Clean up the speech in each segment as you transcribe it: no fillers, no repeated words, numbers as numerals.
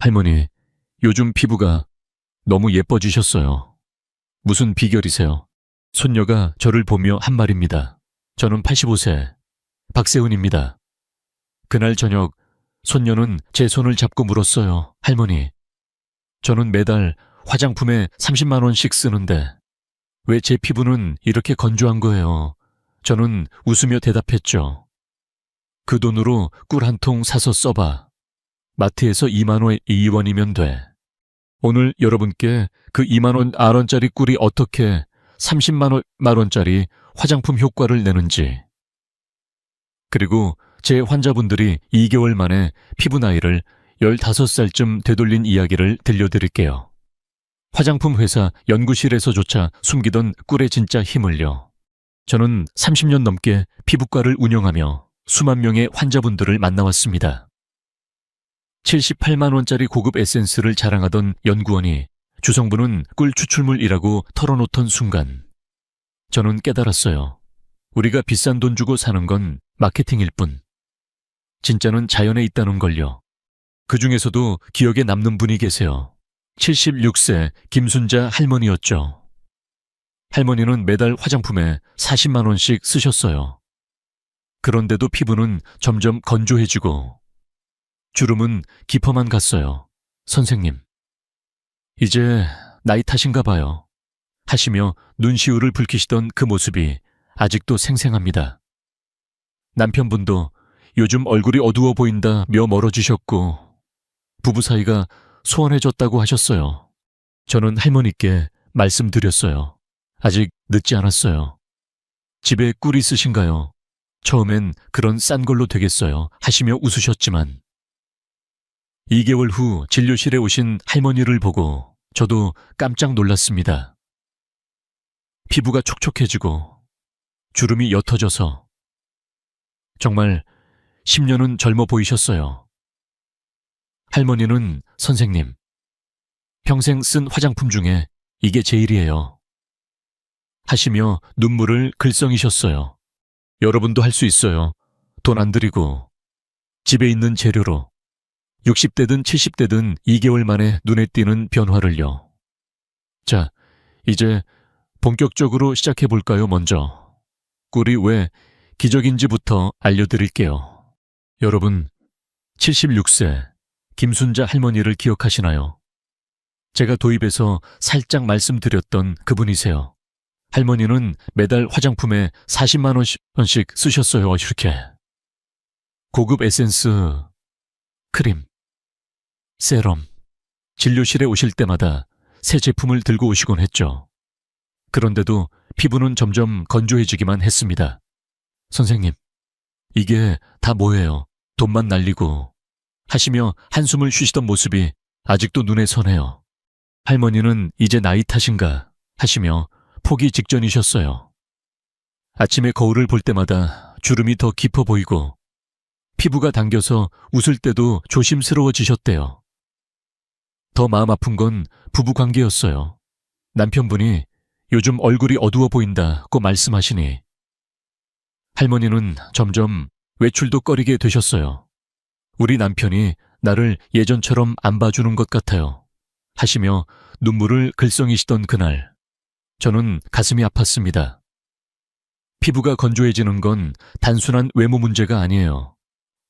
할머니, 요즘 피부가 너무 예뻐지셨어요. 무슨 비결이세요? 손녀가 저를 보며 한 말입니다. 저는 85세, 박세훈입니다. 그날 저녁, 손녀는 제 손을 잡고 물었어요. 할머니, 저는 매달 화장품에 30만 원씩 쓰는데 왜 제 피부는 이렇게 건조한 거예요? 저는 웃으며 대답했죠. 그 돈으로 꿀 한 통 사서 써봐. 마트에서 2원이면 돼. 오늘 여러분께 그 2만 원짜리 꿀이 어떻게 30만 원짜리 화장품 효과를 내는지, 그리고 제 환자분들이 2개월 만에 피부 나이를 15살쯤 되돌린 이야기를 들려드릴게요. 화장품 회사 연구실에서조차 숨기던 꿀의 진짜 힘을요. 저는 30년 넘게 피부과를 운영하며 수만 명의 환자분들을 만나왔습니다. 78만 원짜리 고급 에센스를 자랑하던 연구원이 주성분은 꿀 추출물이라고 털어놓던 순간 저는 깨달았어요. 우리가 비싼 돈 주고 사는 건 마케팅일 뿐 진짜는 자연에 있다는 걸요. 그 중에서도 기억에 남는 분이 계세요. 76세 김순자 할머니였죠. 할머니는 매달 화장품에 40만 원씩 쓰셨어요. 그런데도 피부는 점점 건조해지고 주름은 깊어만 갔어요. 선생님, 이제 나이 탓인가 봐요. 하시며 눈시울을 붉히시던 그 모습이 아직도 생생합니다. 남편분도 요즘 얼굴이 어두워 보인다며 멀어지셨고 부부 사이가 소원해졌다고 하셨어요. 저는 할머니께 말씀드렸어요. 아직 늦지 않았어요. 집에 꿀 있으신가요? 처음엔 그런 싼 걸로 되겠어요 하시며 웃으셨지만 2개월 후 진료실에 오신 할머니를 보고 저도 깜짝 놀랐습니다. 피부가 촉촉해지고 주름이 옅어져서 정말 10년은 젊어 보이셨어요. 할머니는 선생님, 평생 쓴 화장품 중에 이게 제일이에요. 하시며 눈물을 글썽이셨어요. 여러분도 할 수 있어요. 돈 안 들이고 집에 있는 재료로 60대든 70대든 2개월 만에 눈에 띄는 변화를요. 자, 이제 본격적으로 시작해볼까요? 먼저 꿀이 왜 기적인지부터 알려드릴게요. 여러분, 76세 김순자 할머니를 기억하시나요? 제가 도입해서 살짝 말씀드렸던 그분이세요. 할머니는 매달 화장품에 40만 원씩 쓰셨어요. 이렇게 고급 에센스, 크림, 세럼, 진료실에 오실 때마다 새 제품을 들고 오시곤 했죠. 그런데도 피부는 점점 건조해지기만 했습니다. 선생님, 이게 다 뭐예요? 돈만 날리고 하시며 한숨을 쉬시던 모습이 아직도 눈에 선해요. 할머니는 이제 나이 탓인가 하시며 포기 직전이셨어요. 아침에 거울을 볼 때마다 주름이 더 깊어 보이고 피부가 당겨서 웃을 때도 조심스러워지셨대요. 더 마음 아픈 건 부부관계였어요. 남편분이 요즘 얼굴이 어두워 보인다고 말씀하시니 할머니는 점점 외출도 꺼리게 되셨어요. 우리 남편이 나를 예전처럼 안 봐주는 것 같아요 하시며 눈물을 글썽이시던 그날 저는 가슴이 아팠습니다. 피부가 건조해지는 건 단순한 외모 문제가 아니에요.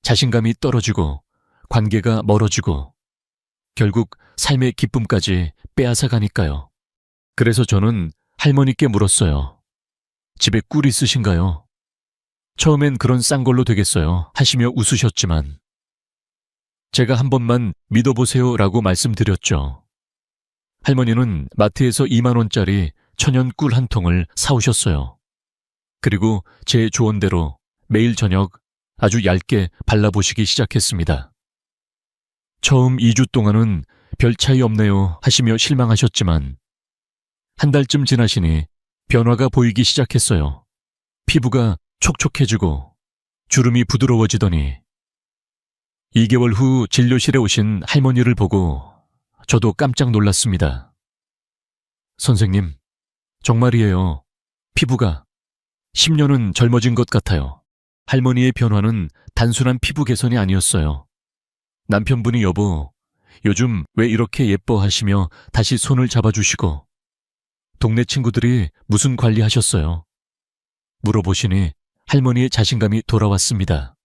자신감이 떨어지고 관계가 멀어지고 결국 삶의 기쁨까지 빼앗아 가니까요. 그래서 저는 할머니께 물었어요. 집에 꿀 있으신가요? 처음엔 그런 싼 걸로 되겠어요 하시며 웃으셨지만 제가 한 번만 믿어보세요 라고 말씀드렸죠. 할머니는 마트에서 2만 원짜리 천연 꿀 한 통을 사오셨어요. 그리고 제 조언대로 매일 저녁 아주 얇게 발라보시기 시작했습니다. 처음 2주 동안은 별 차이 없네요 하시며 실망하셨지만 한 달쯤 지나시니 변화가 보이기 시작했어요. 피부가 촉촉해지고 주름이 부드러워지더니 2개월 후 진료실에 오신 할머니를 보고 저도 깜짝 놀랐습니다. 선생님, 정말이에요. 피부가 10년은 젊어진 것 같아요. 할머니의 변화는 단순한 피부 개선이 아니었어요. 남편분이 여보, 요즘 왜 이렇게 예뻐하시며 다시 손을 잡아주시고 동네 친구들이 무슨 관리하셨어요? 물어보시니 할머니의 자신감이 돌아왔습니다.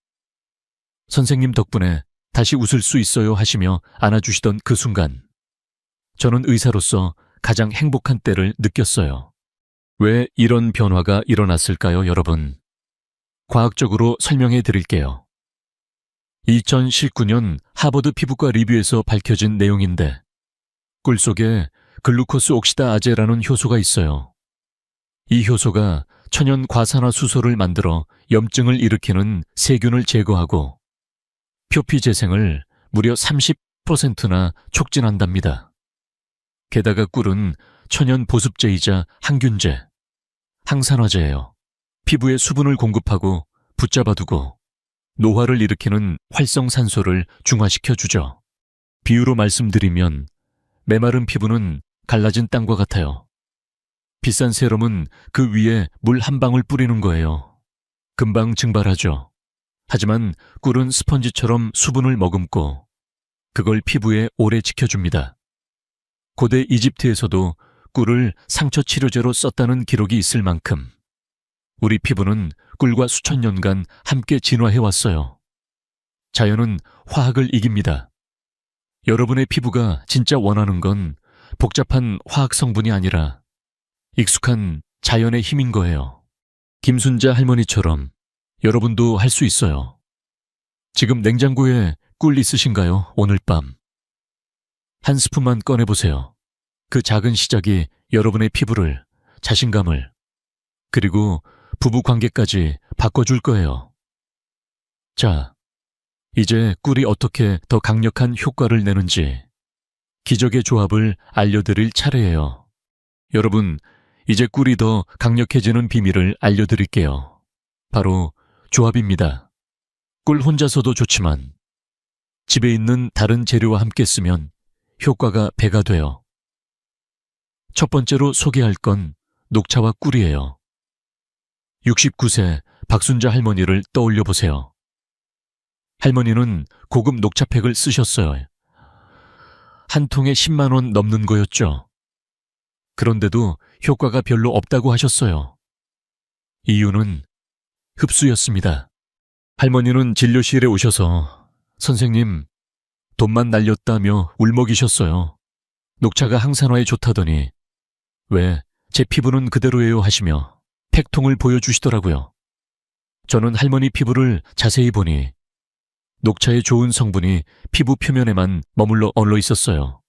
선생님 덕분에 다시 웃을 수 있어요 하시며 안아주시던 그 순간 저는 의사로서 가장 행복한 때를 느꼈어요. 왜 이런 변화가 일어났을까요, 여러분? 과학적으로 설명해 드릴게요. 2019년 하버드 피부과 리뷰에서 밝혀진 내용인데 꿀 속에 글루코스 옥시다아제라는 효소가 있어요. 이 효소가 천연 과산화수소를 만들어 염증을 일으키는 세균을 제거하고 표피 재생을 무려 30%나 촉진한답니다. 게다가 꿀은 천연 보습제이자 항균제, 항산화제예요. 피부에 수분을 공급하고 붙잡아두고 노화를 일으키는 활성산소를 중화시켜 주죠. 비유로 말씀드리면 메마른 피부는 갈라진 땅과 같아요. 비싼 세럼은 그 위에 물 한 방울 뿌리는 거예요. 금방 증발하죠. 하지만 꿀은 스펀지처럼 수분을 머금고 그걸 피부에 오래 지켜줍니다. 고대 이집트에서도 꿀을 상처 치료제로 썼다는 기록이 있을 만큼 우리 피부는 꿀과 수천 년간 함께 진화해왔어요. 자연은 화학을 이깁니다. 여러분의 피부가 진짜 원하는 건 복잡한 화학 성분이 아니라 익숙한 자연의 힘인 거예요. 김순자 할머니처럼 여러분도 할 수 있어요. 지금 냉장고에 꿀 있으신가요? 오늘 밤. 한 스푼만 꺼내보세요. 그 작은 시작이 여러분의 피부를, 자신감을, 그리고 부부 관계까지 바꿔줄 거예요. 자, 이제 꿀이 어떻게 더 강력한 효과를 내는지 기적의 조합을 알려드릴 차례예요. 여러분, 이제 꿀이 더 강력해지는 비밀을 알려드릴게요. 바로 조합입니다. 꿀 혼자서도 좋지만 집에 있는 다른 재료와 함께 쓰면 효과가 배가 돼요. 첫 번째로 소개할 건 녹차와 꿀이에요. 69세 박순자 할머니를 떠올려 보세요. 할머니는 고급 녹차팩을 쓰셨어요. 한 통에 10만 원 넘는 거였죠. 그런데도 효과가 별로 없다고 하셨어요. 이유는 흡수였습니다. 할머니는 진료실에 오셔서 선생님, 돈만 날렸다며 울먹이셨어요. 녹차가 항산화에 좋다더니 왜 제 피부는 그대로예요 하시며 팩통을 보여주시더라고요. 저는 할머니 피부를 자세히 보니 녹차의 좋은 성분이 피부 표면에만 머물러 얼려 있었어요.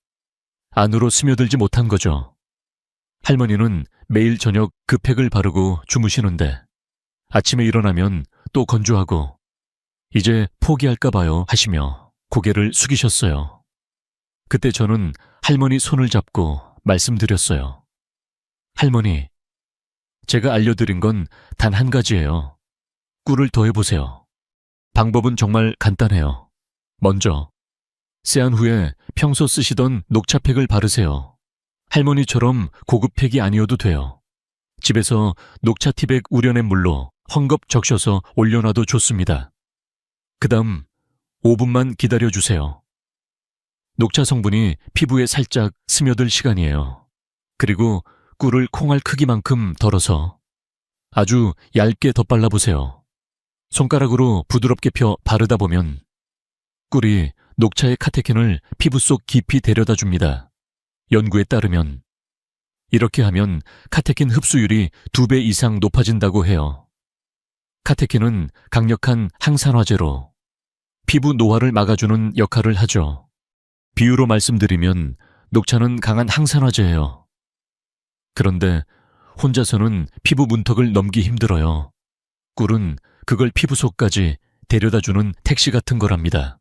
안으로 스며들지 못한 거죠. 할머니는 매일 저녁 그 팩을 바르고 주무시는데 아침에 일어나면 또 건조하고 이제 포기할까 봐요 하시며 고개를 숙이셨어요. 그때 저는 할머니 손을 잡고 말씀드렸어요. 할머니, 제가 알려드린 건 단 한 가지예요. 꿀을 더해보세요. 방법은 정말 간단해요. 먼저 세안 후에 평소 쓰시던 녹차팩을 바르세요. 할머니처럼 고급 팩이 아니어도 돼요. 집에서 녹차 티백 우려낸 물로 헝겊 적셔서 올려놔도 좋습니다. 그 다음 5분만 기다려주세요. 녹차 성분이 피부에 살짝 스며들 시간이에요. 그리고 꿀을 콩알 크기만큼 덜어서 아주 얇게 덧발라보세요. 손가락으로 부드럽게 펴 바르다 보면 꿀이 녹차의 카테킨을 피부 속 깊이 데려다 줍니다. 연구에 따르면 이렇게 하면 카테킨 흡수율이 2배 이상 높아진다고 해요. 카테킨은 강력한 항산화제로 피부 노화를 막아주는 역할을 하죠. 비유로 말씀드리면 녹차는 강한 항산화제예요. 그런데 혼자서는 피부 문턱을 넘기 힘들어요. 꿀은 그걸 피부 속까지 데려다주는 택시 같은 거랍니다.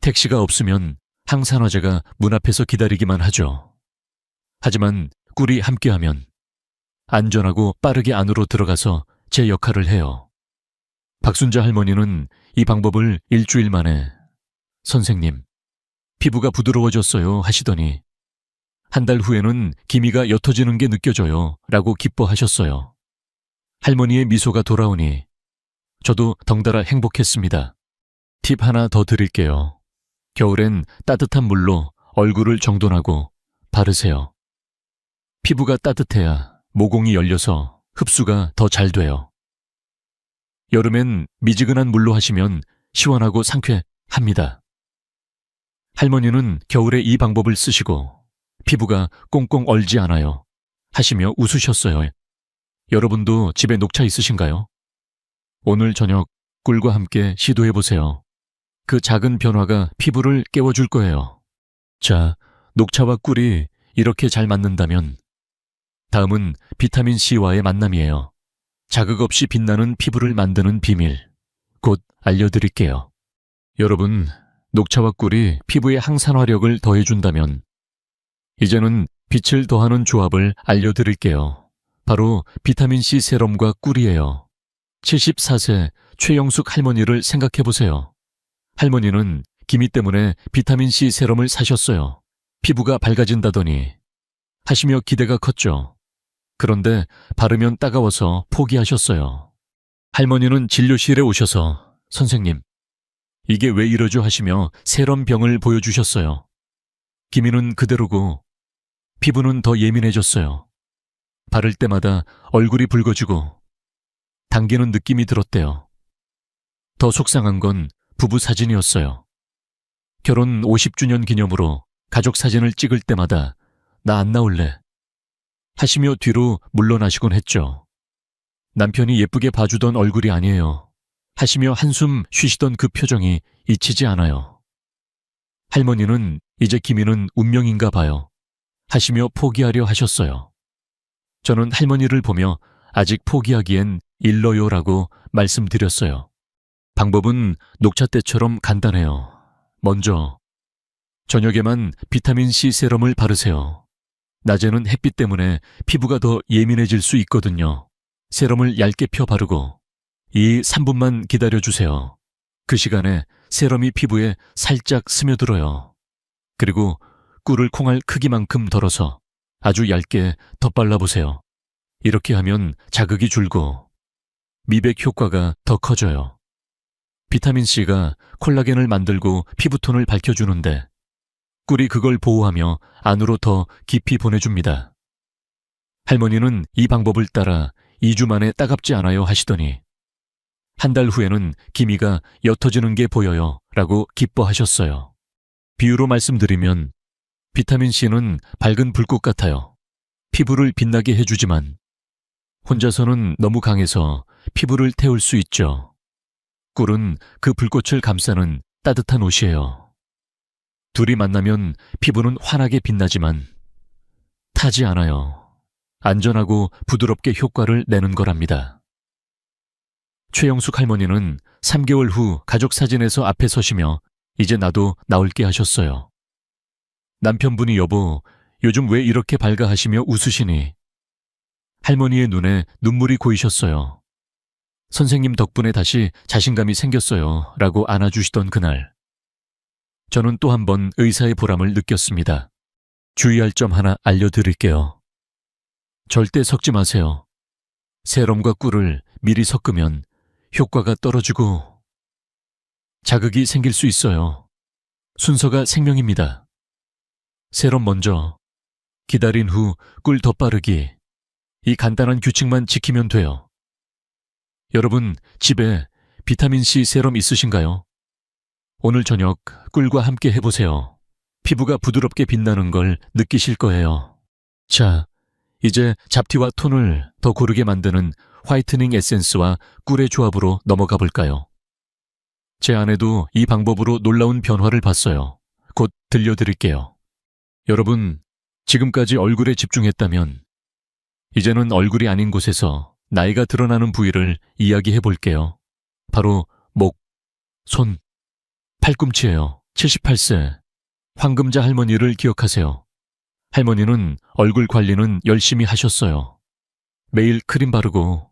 택시가 없으면 항산화제가 문 앞에서 기다리기만 하죠. 하지만 꿀이 함께하면 안전하고 빠르게 안으로 들어가서 제 역할을 해요. 박순자 할머니는 이 방법을 일주일 만에 선생님, 피부가 부드러워졌어요 하시더니 한 달 후에는 기미가 옅어지는 게 느껴져요 라고 기뻐하셨어요. 할머니의 미소가 돌아오니 저도 덩달아 행복했습니다. 팁 하나 더 드릴게요. 겨울엔 따뜻한 물로 얼굴을 정돈하고 바르세요. 피부가 따뜻해야 모공이 열려서 흡수가 더 잘 돼요. 여름엔 미지근한 물로 하시면 시원하고 상쾌합니다. 할머니는 겨울에 이 방법을 쓰시고 피부가 꽁꽁 얼지 않아요 하시며 웃으셨어요. 여러분도 집에 녹차 있으신가요? 오늘 저녁 꿀과 함께 시도해보세요. 그 작은 변화가 피부를 깨워줄 거예요. 자, 녹차와 꿀이 이렇게 잘 맞는다면 다음은 비타민C와의 만남이에요. 자극 없이 빛나는 피부를 만드는 비밀, 곧 알려드릴게요. 여러분, 녹차와 꿀이 피부의 항산화력을 더해준다면 이제는 빛을 더하는 조합을 알려드릴게요. 바로 비타민C 세럼과 꿀이에요. 74세 최영숙 할머니를 생각해보세요. 할머니는 기미 때문에 비타민C 세럼을 사셨어요. 피부가 밝아진다더니 하시며 기대가 컸죠. 그런데 바르면 따가워서 포기하셨어요. 할머니는 진료실에 오셔서 선생님, 이게 왜 이러죠 하시며 세럼병을 보여주셨어요. 기미는 그대로고 피부는 더 예민해졌어요. 바를 때마다 얼굴이 붉어지고 당기는 느낌이 들었대요. 더 속상한 건 부부 사진이었어요. 결혼 50주년 기념으로 가족 사진을 찍을 때마다 나 안 나올래 하시며 뒤로 물러나시곤 했죠. 남편이 예쁘게 봐주던 얼굴이 아니에요 하시며 한숨 쉬시던 그 표정이 잊히지 않아요. 할머니는 이제 기미는 운명인가 봐요 하시며 포기하려 하셨어요. 저는 할머니를 보며 아직 포기하기엔 일러요라고 말씀드렸어요. 방법은 녹차 때처럼 간단해요. 먼저 저녁에만 비타민C 세럼을 바르세요. 낮에는 햇빛 때문에 피부가 더 예민해질 수 있거든요. 세럼을 얇게 펴 바르고 2-3분만 기다려주세요. 그 시간에 세럼이 피부에 살짝 스며들어요. 그리고 꿀을 콩알 크기만큼 덜어서 아주 얇게 덧발라보세요. 이렇게 하면 자극이 줄고 미백 효과가 더 커져요. 비타민C가 콜라겐을 만들고 피부톤을 밝혀주는데 꿀이 그걸 보호하며 안으로 더 깊이 보내줍니다. 할머니는 이 방법을 따라 2주 만에 따갑지 않아요 하시더니 한 달 후에는 기미가 옅어지는 게 보여요 라고 기뻐하셨어요. 비유로 말씀드리면 비타민C는 밝은 불꽃 같아요. 피부를 빛나게 해주지만 혼자서는 너무 강해서 피부를 태울 수 있죠. 꿀은 그 불꽃을 감싸는 따뜻한 옷이에요. 둘이 만나면 피부는 환하게 빛나지만 타지 않아요. 안전하고 부드럽게 효과를 내는 거랍니다. 최영숙 할머니는 3개월 후 가족 사진에서 앞에 서시며 이제 나도 나올게 하셨어요. 남편분이 여보, 요즘 왜 이렇게 밝아 하시며 웃으시니? 할머니의 눈에 눈물이 고이셨어요. 선생님 덕분에 다시 자신감이 생겼어요 라고 안아주시던 그날. 저는 또 한 번 의사의 보람을 느꼈습니다. 주의할 점 하나 알려드릴게요. 절대 섞지 마세요. 세럼과 꿀을 미리 섞으면 효과가 떨어지고 자극이 생길 수 있어요. 순서가 생명입니다. 세럼 먼저, 기다린 후 꿀 덧바르기. 이 간단한 규칙만 지키면 돼요. 여러분, 집에 비타민C 세럼 있으신가요? 오늘 저녁 꿀과 함께 해보세요. 피부가 부드럽게 빛나는 걸 느끼실 거예요. 자, 이제 잡티와 톤을 더 고르게 만드는 화이트닝 에센스와 꿀의 조합으로 넘어가 볼까요? 제 아내도 이 방법으로 놀라운 변화를 봤어요. 곧 들려드릴게요. 여러분, 지금까지 얼굴에 집중했다면 이제는 얼굴이 아닌 곳에서 나이가 드러나는 부위를 이야기해 볼게요. 바로 목, 손, 팔꿈치예요. 78세 황금자 할머니를 기억하세요. 할머니는 얼굴 관리는 열심히 하셨어요. 매일 크림 바르고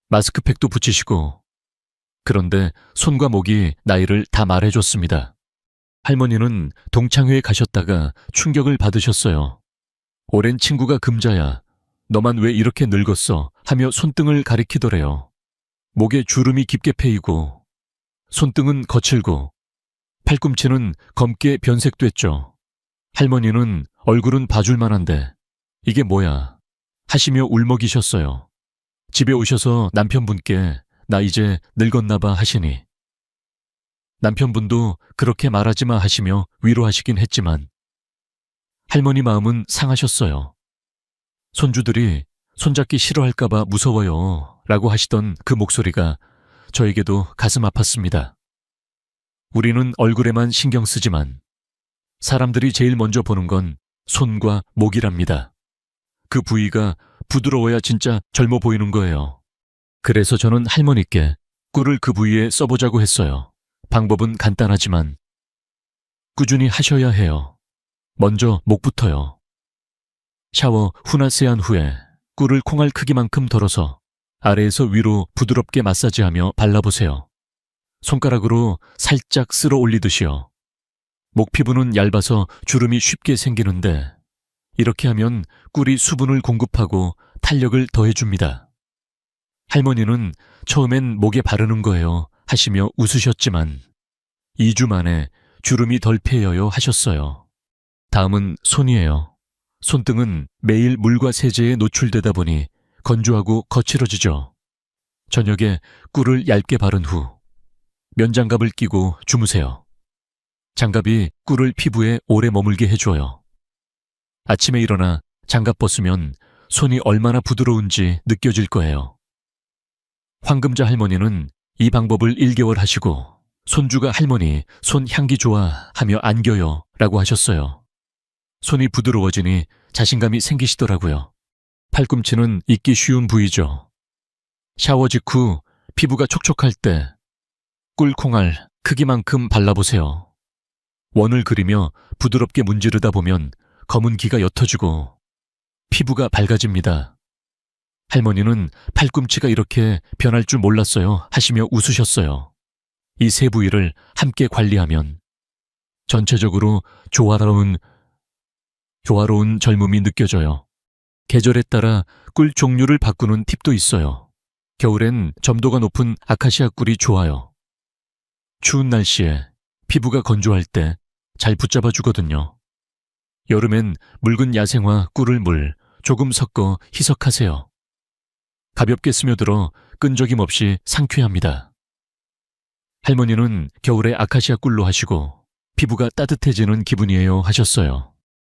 마스크팩도 붙이시고 그런데 손과 목이 나이를 다 말해줬습니다. 할머니는 동창회에 가셨다가 충격을 받으셨어요. 오랜 친구가 금자야. 너만 왜 이렇게 늙었어? 하며 손등을 가리키더래요. 목에 주름이 깊게 패이고 손등은 거칠고 팔꿈치는 검게 변색됐죠. 할머니는 얼굴은 봐줄 만한데 이게 뭐야 하시며 울먹이셨어요. 집에 오셔서 남편분께 나 이제 늙었나 봐 하시니 남편분도 그렇게 말하지 마 하시며 위로하시긴 했지만 할머니 마음은 상하셨어요. 손주들이 손잡기 싫어할까 봐 무서워요 라고 하시던 그 목소리가 저에게도 가슴 아팠습니다. 우리는 얼굴에만 신경 쓰지만 사람들이 제일 먼저 보는 건 손과 목이랍니다. 그 부위가 부드러워야 진짜 젊어 보이는 거예요. 그래서 저는 할머니께 꿀을 그 부위에 써보자고 했어요. 방법은 간단하지만 꾸준히 하셔야 해요. 먼저 목부터요. 샤워 후나 세안 후에 꿀을 콩알 크기만큼 덜어서 아래에서 위로 부드럽게 마사지하며 발라보세요. 손가락으로 살짝 쓸어 올리듯이요. 목 피부는 얇아서 주름이 쉽게 생기는데 이렇게 하면 꿀이 수분을 공급하고 탄력을 더해줍니다. 할머니는 처음엔 목에 바르는 거예요 하시며 웃으셨지만 2주 만에 주름이 덜 패여요 하셨어요. 다음은 손이에요. 손등은 매일 물과 세제에 노출되다 보니 건조하고 거칠어지죠. 저녁에 꿀을 얇게 바른 후 면장갑을 끼고 주무세요. 장갑이 꿀을 피부에 오래 머물게 해줘요. 아침에 일어나 장갑 벗으면 손이 얼마나 부드러운지 느껴질 거예요. 황금자 할머니는 이 방법을 1개월 하시고 손주가 할머니 손 향기 좋아 하며 안겨요 라고 하셨어요. 손이 부드러워지니 자신감이 생기시더라고요. 팔꿈치는 잊기 쉬운 부위죠. 샤워 직후 피부가 촉촉할 때 꿀콩알 크기만큼 발라보세요. 원을 그리며 부드럽게 문지르다 보면 검은 기가 옅어지고 피부가 밝아집니다. 할머니는 팔꿈치가 이렇게 변할 줄 몰랐어요 하시며 웃으셨어요. 이 세 부위를 함께 관리하면 전체적으로 조화로운 젊음이 느껴져요. 계절에 따라 꿀 종류를 바꾸는 팁도 있어요. 겨울엔 점도가 높은 아카시아 꿀이 좋아요. 추운 날씨에 피부가 건조할 때 잘 붙잡아 주거든요. 여름엔 묽은 야생화 꿀을 조금 섞어 희석하세요. 가볍게 스며들어 끈적임 없이 상쾌합니다. 할머니는 겨울에 아카시아 꿀로 하시고 피부가 따뜻해지는 기분이에요 하셨어요.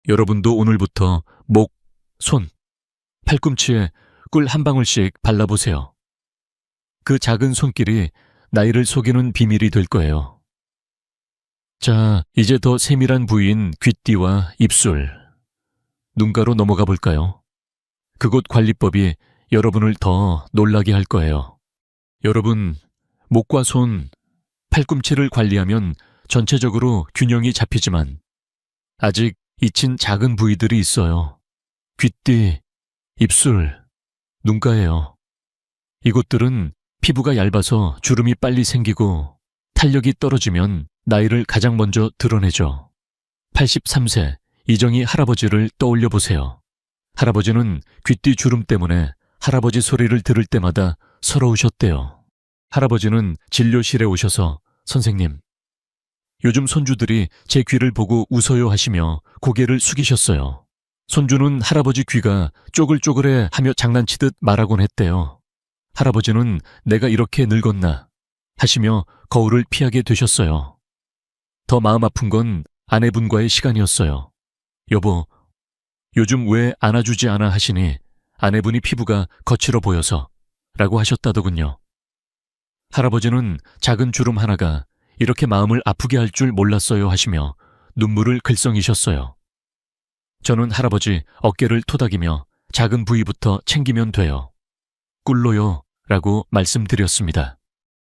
여러분도 오늘부터 목, 손, 팔꿈치에 꿀 한 방울씩 발라보세요. 그 작은 손길이 나이를 속이는 비밀이 될 거예요. 자, 이제 더 세밀한 부위인 귀띠와 입술, 눈가로 넘어가 볼까요? 그곳 관리법이 여러분을 더 놀라게 할 거예요. 여러분, 목과 손, 팔꿈치를 관리하면 전체적으로 균형이 잡히지만 아직 잊힌 작은 부위들이 있어요. 귀띠, 입술, 눈가예요. 이곳들은 피부가 얇아서 주름이 빨리 생기고 탄력이 떨어지면 나이를 가장 먼저 드러내죠. 83세 이정희 할아버지를 떠올려 보세요. 할아버지는 귀띠 주름 때문에 할아버지 소리를 들을 때마다 서러우셨대요. 할아버지는 진료실에 오셔서 선생님, 요즘 손주들이 제 귀를 보고 웃어요 하시며 고개를 숙이셨어요. 손주는 할아버지 귀가 쪼글쪼글해 하며 장난치듯 말하곤 했대요. 할아버지는 내가 이렇게 늙었나 하시며 거울을 피하게 되셨어요. 더 마음 아픈 건 아내분과의 시간이었어요. 여보, 요즘 왜 안아주지 않아 하시니 아내분이 피부가 거칠어 보여서 라고 하셨다더군요. 할아버지는 작은 주름 하나가 이렇게 마음을 아프게 할 줄 몰랐어요 하시며 눈물을 글썽이셨어요. 저는 할아버지 어깨를 토닥이며 작은 부위부터 챙기면 돼요. 꿀로요 라고 말씀드렸습니다.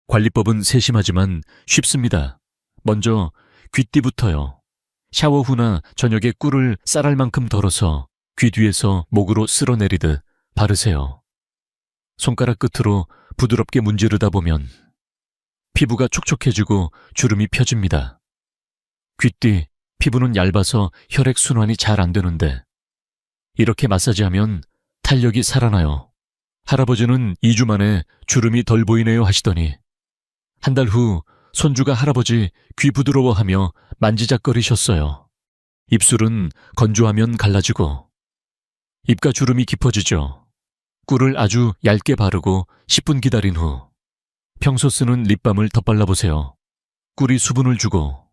관리법은 세심하지만 쉽습니다. 먼저 귀띠부터요. 샤워 후나 저녁에 꿀을 쌀알 만큼 덜어서 귀 뒤에서 목으로 쓸어내리듯 바르세요. 손가락 끝으로 부드럽게 문지르다 보면 피부가 촉촉해지고 주름이 펴집니다. 귀띠, 피부는 얇아서 혈액순환이 잘 안 되는데 이렇게 마사지하면 탄력이 살아나요. 할아버지는 2주 만에 주름이 덜 보이네요 하시더니 한 달 후 손주가 할아버지 귀 부드러워하며 만지작거리셨어요. 입술은 건조하면 갈라지고 입가 주름이 깊어지죠. 꿀을 아주 얇게 바르고 10분 기다린 후 평소 쓰는 립밤을 덧발라보세요. 꿀이 수분을 주고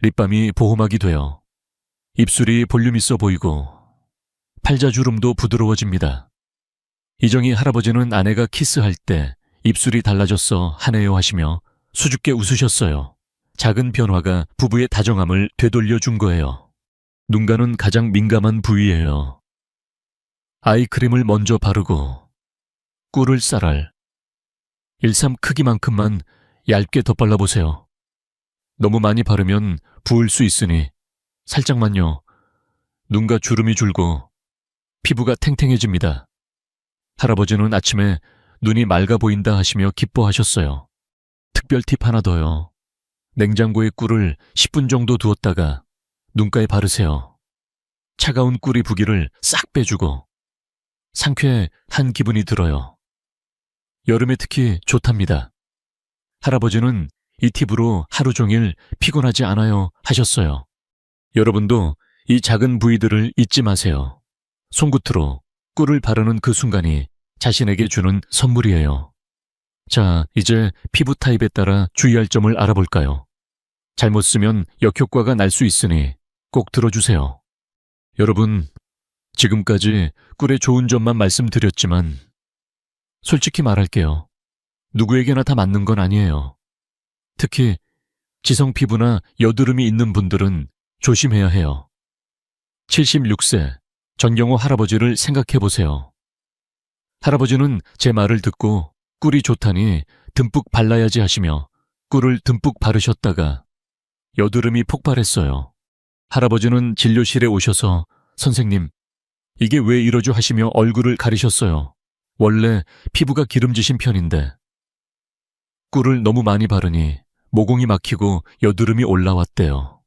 립밤이 보호막이 되어 입술이 볼륨 있어 보이고 팔자주름도 부드러워집니다. 이정희 할아버지는 아내가 키스할 때 입술이 달라졌어 하네요 하시며 수줍게 웃으셨어요. 작은 변화가 부부의 다정함을 되돌려 준 거예요. 눈가는 가장 민감한 부위예요. 아이크림을 먼저 바르고 꿀을 쌀알 1:3 크기만큼만 얇게 덧발라보세요. 너무 많이 바르면 부을 수 있으니 살짝만요. 눈가 주름이 줄고 피부가 탱탱해집니다. 할아버지는 아침에 눈이 맑아 보인다 하시며 기뻐하셨어요. 특별 팁 하나 더요. 냉장고에 꿀을 10분 정도 두었다가 눈가에 바르세요. 차가운 꿀이 부기를 싹 빼주고 상쾌한 기분이 들어요. 여름에 특히 좋답니다. 할아버지는 이 팁으로 하루 종일 피곤하지 않아요 하셨어요. 여러분도 이 작은 부위들을 잊지 마세요. 손끝으로 꿀을 바르는 그 순간이 자신에게 주는 선물이에요. 자, 이제 피부 타입에 따라 주의할 점을 알아볼까요? 잘못 쓰면 역효과가 날 수 있으니 꼭 들어주세요. 여러분, 지금까지 꿀의 좋은 점만 말씀드렸지만 솔직히 말할게요. 누구에게나 다 맞는 건 아니에요. 특히 지성 피부나 여드름이 있는 분들은 조심해야 해요. 76세 전경호 할아버지를 생각해 보세요. 할아버지는 제 말을 듣고 꿀이 좋다니 듬뿍 발라야지 하시며 꿀을 듬뿍 바르셨다가 여드름이 폭발했어요. 할아버지는 진료실에 오셔서 선생님, 이게 왜 이러죠 하시며 얼굴을 가리셨어요. 원래 피부가 기름지신 편인데 꿀을 너무 많이 바르니 모공이 막히고 여드름이 올라왔대요.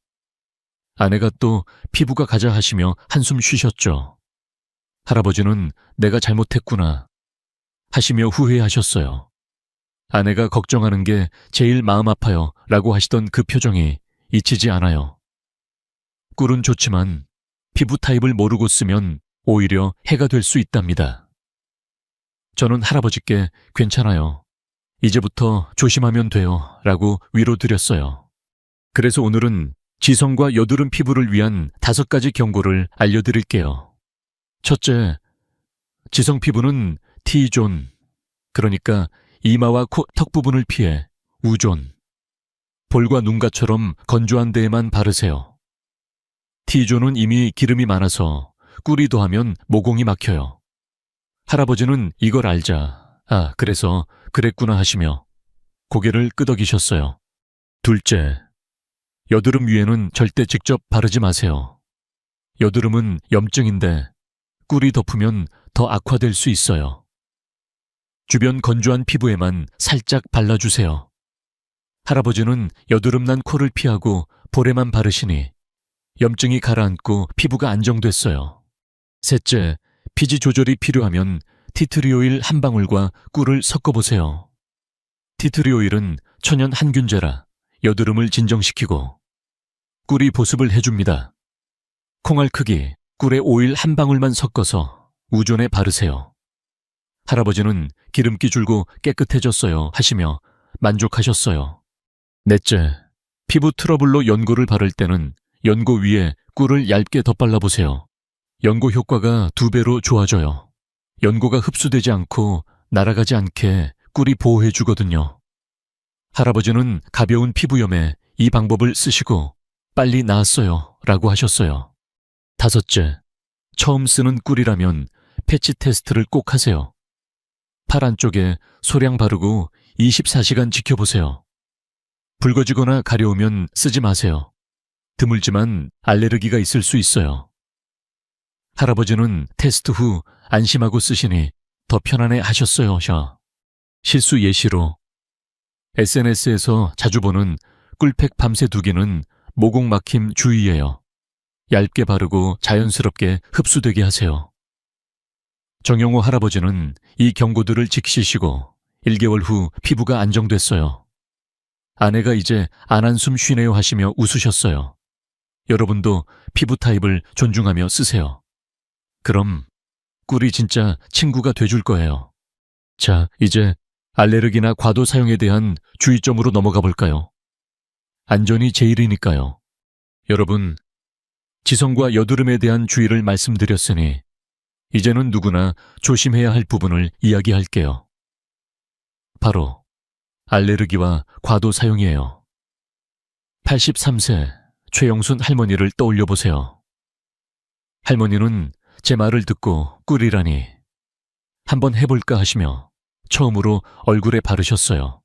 아내가 또 피부가 가자 하시며 한숨 쉬셨죠. 할아버지는 내가 잘못했구나 하시며 후회하셨어요. 아내가 걱정하는 게 제일 마음 아파요 라고 하시던 그 표정이 잊히지 않아요. 꿀은 좋지만 피부 타입을 모르고 쓰면 오히려 해가 될 수 있답니다. 저는 할아버지께 괜찮아요. 이제부터 조심하면 돼요 라고 위로드렸어요. 그래서 오늘은 지성과 여드름 피부를 위한 5가지 경고를 알려드릴게요. 첫째, 지성 피부는 T존, 그러니까 이마와 코, 턱 부분을 피해 U존, 볼과 눈가처럼 건조한 데에만 바르세요. T존은 이미 기름이 많아서 꿀이 더하면 모공이 막혀요. 할아버지는 이걸 알자, 그래서 그랬구나 하시며 고개를 끄덕이셨어요. 둘째, 여드름 위에는 절대 직접 바르지 마세요. 여드름은 염증인데 꿀이 덮으면 더 악화될 수 있어요. 주변 건조한 피부에만 살짝 발라주세요. 할아버지는 여드름 난 코를 피하고 볼에만 바르시니 염증이 가라앉고 피부가 안정됐어요. 셋째, 피지 조절이 필요하면 티트리 오일 한 방울과 꿀을 섞어보세요. 티트리 오일은 천연 항균제라 여드름을 진정시키고 꿀이 보습을 해줍니다. 콩알 크기 꿀에 오일 한 방울만 섞어서 우존에 바르세요. 할아버지는 기름기 줄고 깨끗해졌어요 하시며 만족하셨어요. 넷째, 피부 트러블로 연고를 바를 때는 연고 위에 꿀을 얇게 덧발라보세요. 연고 효과가 2배로 좋아져요. 연고가 흡수되지 않고 날아가지 않게 꿀이 보호해주거든요. 할아버지는 가벼운 피부염에 이 방법을 쓰시고 빨리 나았어요 라고 하셨어요. 다섯째, 처음 쓰는 꿀이라면 패치 테스트를 꼭 하세요. 팔 안쪽에 소량 바르고 24시간 지켜보세요. 붉어지거나 가려우면 쓰지 마세요. 드물지만 알레르기가 있을 수 있어요. 할아버지는 테스트 후 안심하고 쓰시니 더 편안해 하셨어요. 실수 예시로 SNS에서 자주 보는 꿀팩 밤새 두기는 모공 막힘 주의예요. 얇게 바르고 자연스럽게 흡수되게 하세요. 정영호 할아버지는 이 경고들을 지키시고 1개월 후 피부가 안정됐어요. 아내가 이제 안 한숨 쉬네요 하시며 웃으셨어요. 여러분도 피부 타입을 존중하며 쓰세요. 그럼 꿀이 진짜 친구가 돼줄 거예요. 자, 이제 알레르기나 과도 사용에 대한 주의점으로 넘어가 볼까요? 안전이 제일이니까요. 여러분, 지성과 여드름에 대한 주의를 말씀드렸으니 이제는 누구나 조심해야 할 부분을 이야기할게요. 바로 알레르기와 과도 사용이에요. 83세 최영순 할머니를 떠올려 보세요. 할머니는 제 말을 듣고 꿀이라니 한번 해볼까 하시며 처음으로 얼굴에 바르셨어요.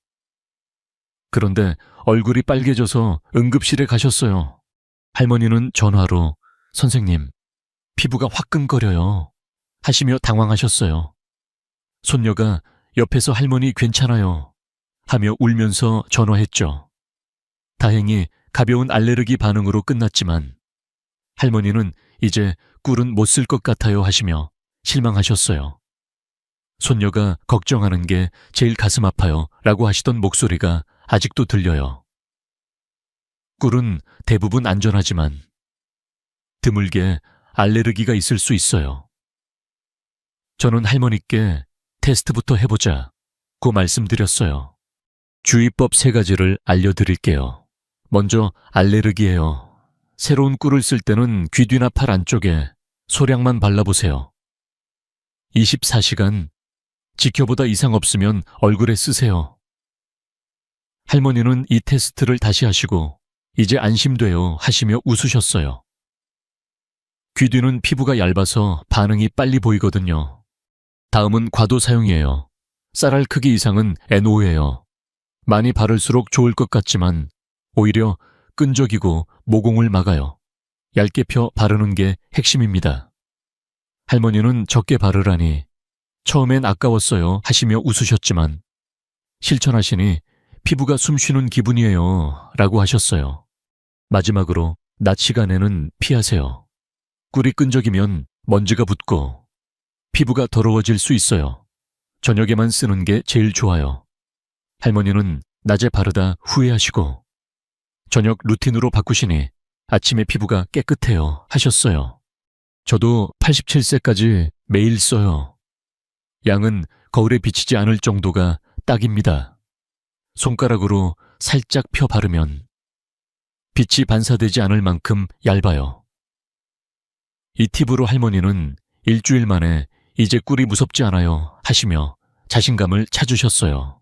그런데 얼굴이 빨개져서 응급실에 가셨어요. 할머니는 전화로 선생님, 피부가 화끈거려요 하시며 당황하셨어요. 손녀가 옆에서 할머니 괜찮아요 하며 울면서 전화했죠. 다행히 가벼운 알레르기 반응으로 끝났지만 할머니는 이제 꿀은 못 쓸 것 같아요 하시며 실망하셨어요. 손녀가 걱정하는 게 제일 가슴 아파요 라고 하시던 목소리가 아직도 들려요. 꿀은 대부분 안전하지만 드물게 알레르기가 있을 수 있어요. 저는 할머니께 테스트부터 해보자고 말씀드렸어요. 주의법 3가지를 알려드릴게요. 먼저 알레르기예요. 새로운 꿀을 쓸 때는 귀 뒤나 팔 안쪽에 소량만 발라보세요. 24시간 지켜보다 이상 없으면 얼굴에 쓰세요. 할머니는 이 테스트를 다시 하시고 이제 안심돼요 하시며 웃으셨어요. 귀 뒤는 피부가 얇아서 반응이 빨리 보이거든요. 다음은 과도 사용이에요. 쌀알 크기 이상은 NO예요. 많이 바를수록 좋을 것 같지만 오히려 끈적이고 모공을 막아요. 얇게 펴 바르는 게 핵심입니다. 할머니는 적게 바르라니 처음엔 아까웠어요 하시며 웃으셨지만 실천하시니 피부가 숨쉬는 기분이에요 라고 하셨어요. 마지막으로 낮 시간에는 피하세요. 꿀이 끈적이면 먼지가 붙고 피부가 더러워질 수 있어요. 저녁에만 쓰는 게 제일 좋아요. 할머니는 낮에 바르다 후회하시고 저녁 루틴으로 바꾸시니 아침에 피부가 깨끗해요 하셨어요. 저도 87세까지 매일 써요. 양은 거울에 비치지 않을 정도가 딱입니다. 손가락으로 살짝 펴 바르면 빛이 반사되지 않을 만큼 얇아요. 이 팁으로 할머니는 일주일 만에 이제 꿀이 무섭지 않아요 하시며 자신감을 찾으셨어요.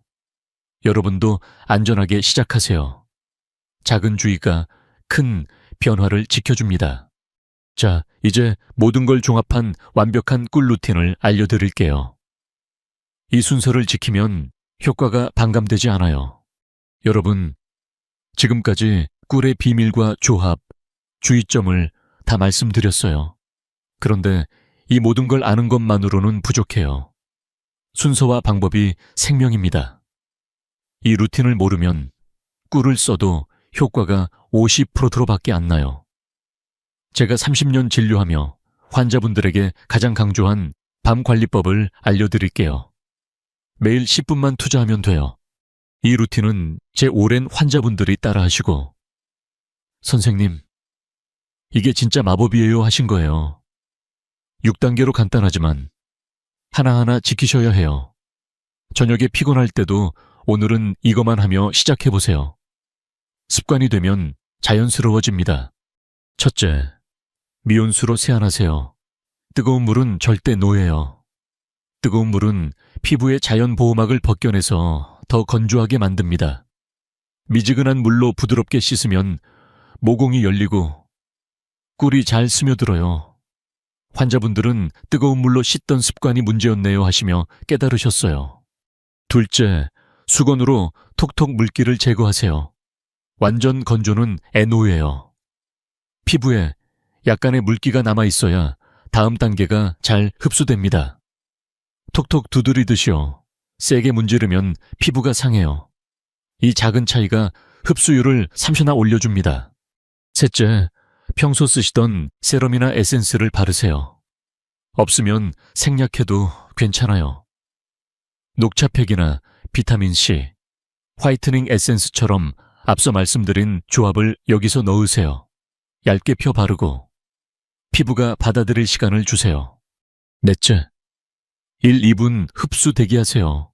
여러분도 안전하게 시작하세요. 작은 주의가 큰 변화를 지켜줍니다. 자, 이제 모든 걸 종합한 완벽한 꿀 루틴을 알려드릴게요. 이 순서를 지키면 효과가 반감되지 않아요. 여러분, 지금까지 꿀의 비밀과 조합, 주의점을 다 말씀드렸어요. 그런데 이 모든 걸 아는 것만으로는 부족해요. 순서와 방법이 생명입니다. 이 루틴을 모르면 꿀을 써도 효과가 50%밖에 안 나요. 제가 30년 진료하며 환자분들에게 가장 강조한 밤 관리법을 알려드릴게요. 매일 10분만 투자하면 돼요. 이 루틴은 제 오랜 환자분들이 따라하시고 선생님, 이게 진짜 마법이에요 하신 거예요. 6단계로 간단하지만 하나하나 지키셔야 해요. 저녁에 피곤할 때도 오늘은 이것만 하며 시작해보세요. 습관이 되면 자연스러워집니다. 첫째, 미온수로 세안하세요. 뜨거운 물은 절대 노예요. 뜨거운 물은 피부의 자연 보호막을 벗겨내서 더 건조하게 만듭니다. 미지근한 물로 부드럽게 씻으면 모공이 열리고 꿀이 잘 스며들어요. 환자분들은 뜨거운 물로 씻던 습관이 문제였네요 하시며 깨달으셨어요. 둘째, 수건으로 톡톡 물기를 제거하세요. 완전 건조는 NO예요. 피부에 약간의 물기가 남아있어야 다음 단계가 잘 흡수됩니다. 톡톡 두드리듯이요. 세게 문지르면 피부가 상해요. 이 작은 차이가 흡수율을 3초나 올려줍니다. 셋째, 평소 쓰시던 세럼이나 에센스를 바르세요. 없으면 생략해도 괜찮아요. 녹차팩이나 비타민C, 화이트닝 에센스처럼 앞서 말씀드린 조합을 여기서 넣으세요. 얇게 펴 바르고 피부가 받아들일 시간을 주세요. 넷째, 1, 2분 흡수 대기하세요.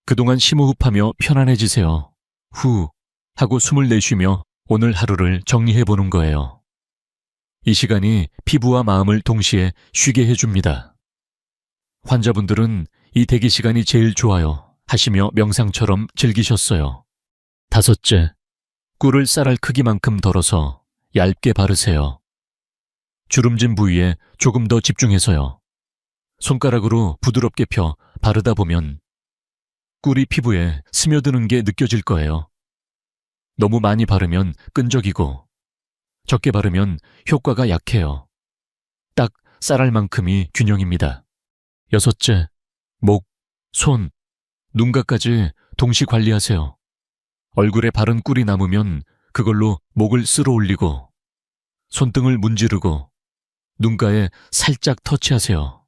그동안 심호흡하며 편안해지세요. 후 하고 숨을 내쉬며 오늘 하루를 정리해보는 거예요. 이 시간이 피부와 마음을 동시에 쉬게 해줍니다. 환자분들은 이 대기 시간이 제일 좋아요 하시며 명상처럼 즐기셨어요. 다섯째, 꿀을 쌀알 크기만큼 덜어서 얇게 바르세요. 주름진 부위에 조금 더 집중해서요. 손가락으로 부드럽게 펴 바르다 보면 꿀이 피부에 스며드는 게 느껴질 거예요. 너무 많이 바르면 끈적이고 적게 바르면 효과가 약해요. 딱 쌀알만큼이 균형입니다. 여섯째, 목, 손, 눈가까지 동시 관리하세요. 얼굴에 바른 꿀이 남으면 그걸로 목을 쓸어 올리고 손등을 문지르고 눈가에 살짝 터치하세요.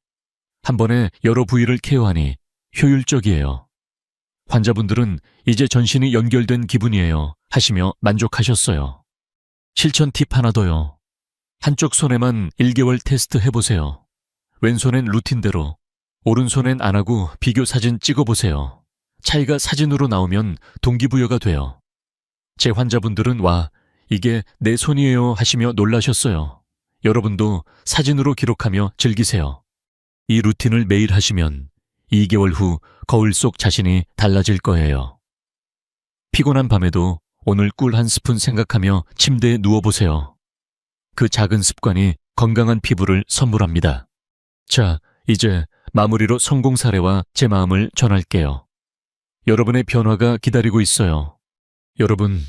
한 번에 여러 부위를 케어하니 효율적이에요. 환자분들은 이제 전신이 연결된 기분이에요 하시며 만족하셨어요. 실천 팁 하나 더요. 한쪽 손에만 1개월 테스트 해보세요. 왼손엔 루틴대로, 오른손엔 안 하고 비교 사진 찍어보세요. 차이가 사진으로 나오면 동기부여가 돼요. 제 환자분들은 와, 이게 내 손이에요 하시며 놀라셨어요. 여러분도 사진으로 기록하며 즐기세요. 이 루틴을 매일 하시면 2개월 후 거울 속 자신이 달라질 거예요. 피곤한 밤에도 오늘 꿀 한 스푼 생각하며 침대에 누워보세요. 그 작은 습관이 건강한 피부를 선물합니다. 자, 이제 마무리로 성공 사례와 제 마음을 전할게요. 여러분의 변화가 기다리고 있어요. 여러분,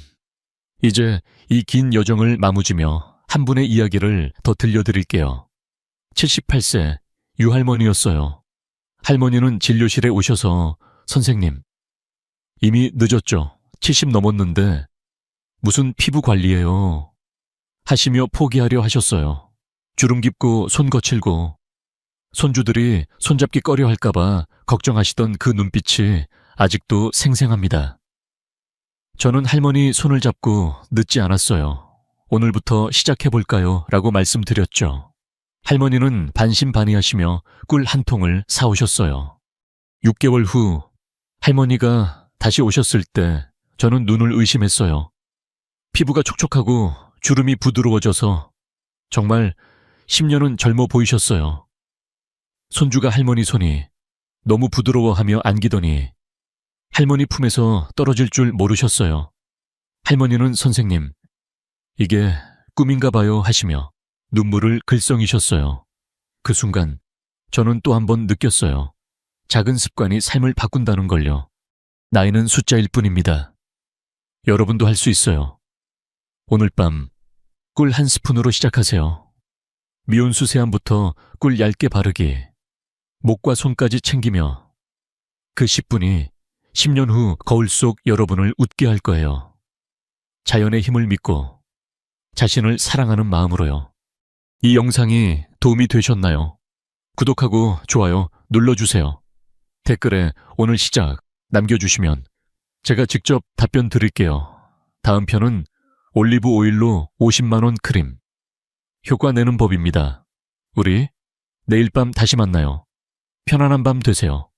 이제 이 긴 여정을 마무지며 한 분의 이야기를 더 들려드릴게요. 78세 유할머니였어요. 할머니는 진료실에 오셔서 선생님, 이미 늦었죠. 70 넘었는데 무슨 피부 관리예요? 하시며 포기하려 하셨어요. 주름 깊고 손 거칠고 손주들이 손잡기 꺼려 할까봐 걱정하시던 그 눈빛이 아직도 생생합니다. 저는 할머니 손을 잡고 늦지 않았어요. 오늘부터 시작해볼까요? 라고 말씀드렸죠. 할머니는 반신반의하시며 꿀 한 통을 사오셨어요. 6개월 후 할머니가 다시 오셨을 때 저는 눈을 의심했어요. 피부가 촉촉하고 주름이 부드러워져서 정말 10년은 젊어 보이셨어요. 손주가 할머니 손이 너무 부드러워하며 안기더니 할머니 품에서 떨어질 줄 모르셨어요. 할머니는 선생님, 이게 꿈인가 봐요 하시며 눈물을 글썽이셨어요. 그 순간 저는 또 한 번 느꼈어요. 작은 습관이 삶을 바꾼다는 걸요. 나이는 숫자일 뿐입니다. 여러분도 할 수 있어요. 오늘 밤 꿀 한 스푼으로 시작하세요. 미온수 세안부터 꿀 얇게 바르기, 목과 손까지 챙기며 그 10분이 10년 후 거울 속 여러분을 웃게 할 거예요. 자연의 힘을 믿고 자신을 사랑하는 마음으로요. 이 영상이 도움이 되셨나요? 구독하고 좋아요 눌러주세요. 댓글에 오늘 시작 남겨주시면 제가 직접 답변 드릴게요. 다음 편은 올리브 오일로 50만 원 크림. 효과 내는 법입니다. 우리 내일 밤 다시 만나요. 편안한 밤 되세요.